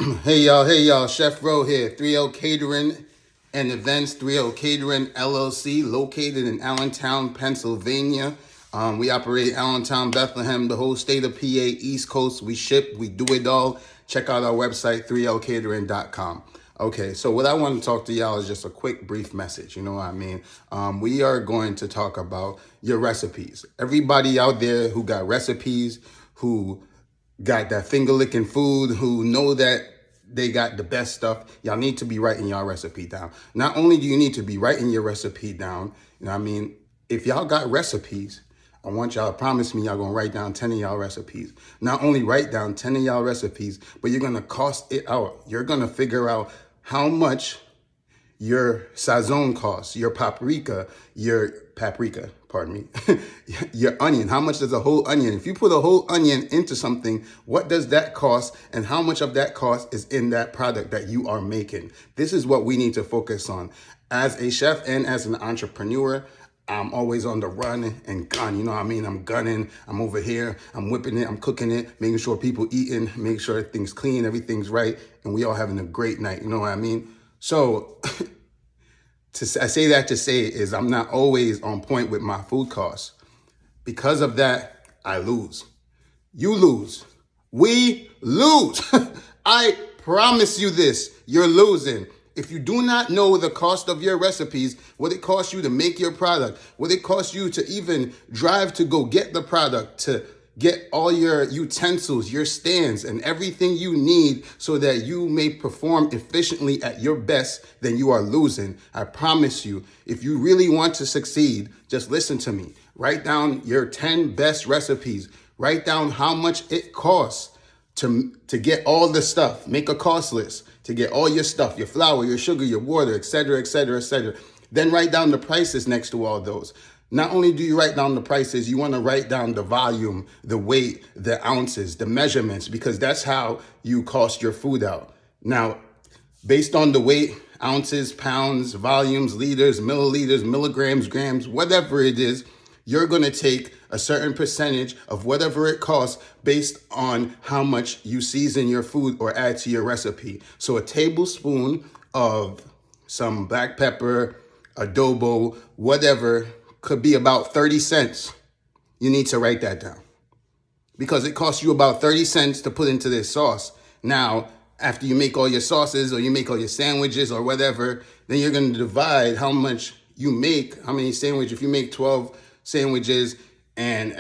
Hey y'all, Chef Ro here, 3L Catering and Events, 3L Catering LLC, located in Allentown, Pennsylvania. We operate Allentown, Bethlehem, the whole state of PA, East Coast. We ship, we do it all. Check out our website, 3lcatering.com. Okay, so what I want to talk to y'all is just a quick, brief message. You know what I mean? We are going to talk about your recipes. Everybody out there who got recipes, who got that finger licking food, who know that they got the best stuff, y'all need to be writing y'all recipe down. Not only do you need to be writing your recipe down, you know what I mean? If y'all got recipes, I want y'all to promise me y'all gonna write down 10 of y'all recipes. Not only write down 10 of y'all recipes, but you're gonna cost it out. You're gonna figure out how much your sazon costs, your paprika, pardon me, your onion. How much does a whole onion? If you put a whole onion into something, what does that cost and how much of that cost is in that product that you are making? This is what we need to focus on. As a chef and as an entrepreneur, I'm always on the run and gun. You know what I mean? I'm gunning. I'm over here. I'm whipping it. I'm cooking it, making sure people eating, making sure everything's clean, everything's right, and we all having a great night. You know what I mean? So I say that to say is I'm not always on point with my food costs. Because of that, I lose. You lose. We lose. I promise you this. You're losing. If you do not know the cost of your recipes, what it costs you to make your product, what it costs you to even drive to go get the product, to get all your utensils, your stands, and everything you need so that you may perform efficiently at your best, then you are losing. I promise you, if you really want to succeed, just listen to me. Write down your 10 best recipes. Write down how much it costs to get all the stuff. Make a cost list to get all your stuff, your flour, your sugar, your water, etc., etc., etc. Then write down the prices next to all those. Not only do you write down the prices, you want to write down the volume, the weight, the ounces, the measurements, because that's how you cost your food out. Now, based on the weight, ounces, pounds, volumes, liters, milliliters, milligrams, grams, whatever it is, you're going to take a certain percentage of whatever it costs based on how much you season your food or add to your recipe. So a tablespoon of some black pepper, adobo, whatever, could be about 30 cents. You need to write that down because it costs you about 30 cents to put into this sauce. Now, after you make all your sauces or you make all your sandwiches or whatever, then you're going to divide how much you make, how many sandwiches. If you make 12 sandwiches and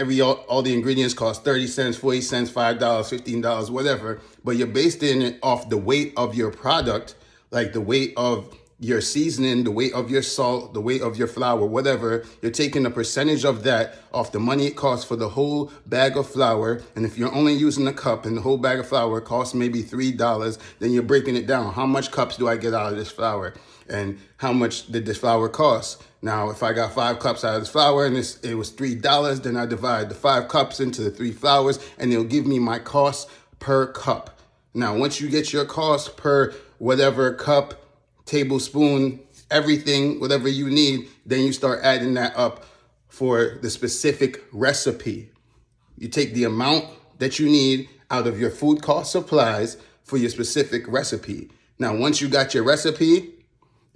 all the ingredients cost 30 cents, 40 cents, $5, $15, whatever, but you're basing it off the weight of your product, like the weight of your seasoning, the weight of your salt, the weight of your flour, whatever, you're taking a percentage of that off the money it costs for the whole bag of flour. And if you're only using a cup and the whole bag of flour costs maybe $3, then you're breaking it down. How much cups do I get out of this flour? And how much did this flour cost? Now, if I got 5 cups out of this flour and it was $3, then I divide the 5 cups into the 3 flours and it'll give me my cost per cup. Now, once you get your cost per whatever cup, tablespoon, everything, whatever you need, then you start adding that up for the specific recipe. You take the amount that you need out of your food cost supplies for your specific recipe. Now, once you got your recipe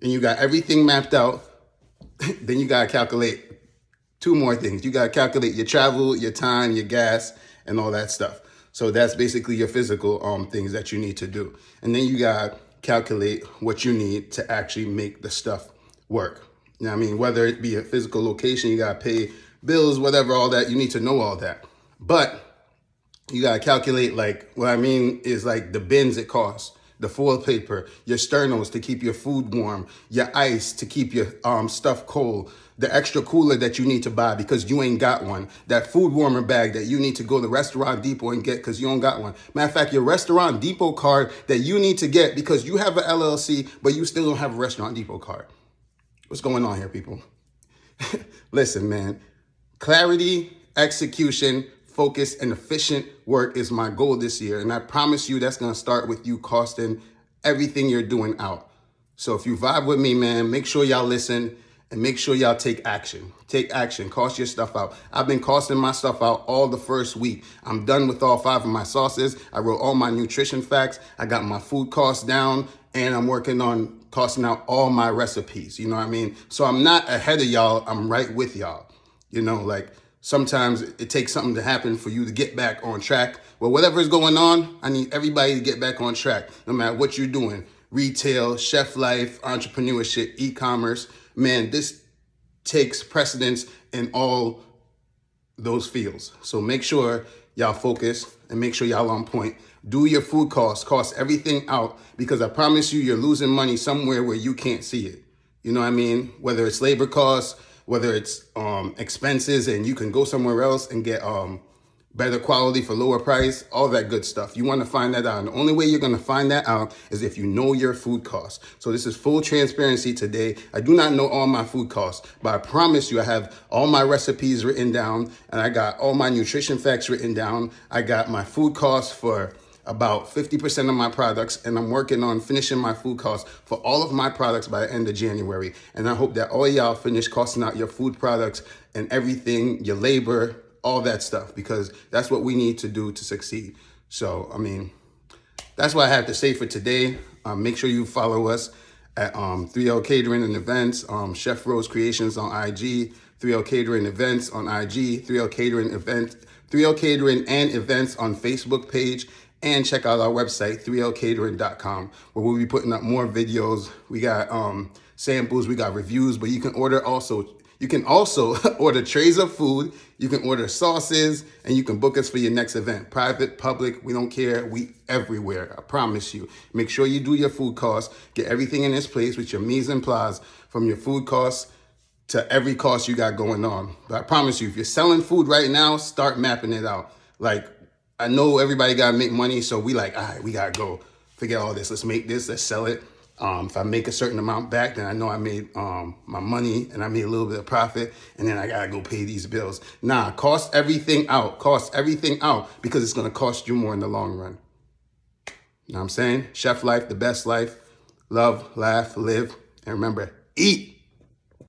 and you got everything mapped out, then you got to calculate 2 more things. You got to calculate your travel, your time, your gas, and all that stuff. So that's basically your physical things that you need to do. And then you got to calculate what you need to actually make the stuff work. You know what I mean? Whether it be a physical location, you got to pay bills, whatever, all that. You need to know all that. But you got to calculate, like, what I mean is like the bins it costs, the foil paper, your sternos to keep your food warm, your ice to keep your stuff cold, the extra cooler that you need to buy because you ain't got one, that food warmer bag that you need to go to Restaurant Depot and get because you don't got one. Matter of fact, your Restaurant Depot card that you need to get because you have an LLC, but you still don't have a Restaurant Depot card. What's going on here, people? Listen, man, clarity, execution, focus, and efficient work is my goal this year. And I promise you that's going to start with you costing everything you're doing out. So if you vibe with me, man, make sure y'all listen and make sure y'all take action. Take action. Cost your stuff out. I've been costing my stuff out all the first week. I'm done with all 5 of my sauces. I wrote all my nutrition facts. I got my food costs down, and I'm working on costing out all my recipes. You know what I mean? So I'm not ahead of y'all. I'm right with y'all. You know, like sometimes it takes something to happen for you to get back on track. Well, whatever is going on, I need everybody to get back on track, no matter what you're doing. Retail, chef life, entrepreneurship, e-commerce. Man, this takes precedence in all those fields. So make sure y'all focus and make sure y'all on point. Do your food costs, cost everything out, because I promise you, you're losing money somewhere where you can't see it. You know what I mean? Whether it's labor costs, whether it's expenses, and you can go somewhere else and get better quality for lower price, all that good stuff. You want to find that out. And the only way you're going to find that out is if you know your food costs. So this is full transparency today. I do not know all my food costs, but I promise you I have all my recipes written down, and I got all my nutrition facts written down. I got my food costs for about 50% of my products, and I'm working on finishing my food costs for all of my products by the end of January. And I hope that all y'all finish costing out your food products and everything, your labor, all that stuff, because that's what we need to do to succeed. So, I mean, that's what I have to say for today. Make sure you follow us at 3L Catering and Events, Chef Rose Creations on IG, 3L Catering Events on IG, 3L Catering Event, 3L Catering and Events on Facebook page, and check out our website, 3lcatering.com, where we'll be putting up more videos. We got samples, we got reviews, but you can also order trays of food, you can order sauces, and you can book us for your next event. Private, public, we don't care. We everywhere, I promise you. Make sure you do your food costs. Get everything in this place with your mise en place, from your food costs to every cost you got going on. But I promise you, if you're selling food right now, start mapping it out. Like, I know everybody got to make money, so we like, all right, we got to go. Forget all this. Let's make this. Let's sell it. If I make a certain amount back, then I know I made my money and I made a little bit of profit, and then I got to go pay these bills. Nah, cost everything out. Cost everything out, because it's going to cost you more in the long run. You know what I'm saying? Chef life, the best life. Love, laugh, live, and remember, eat.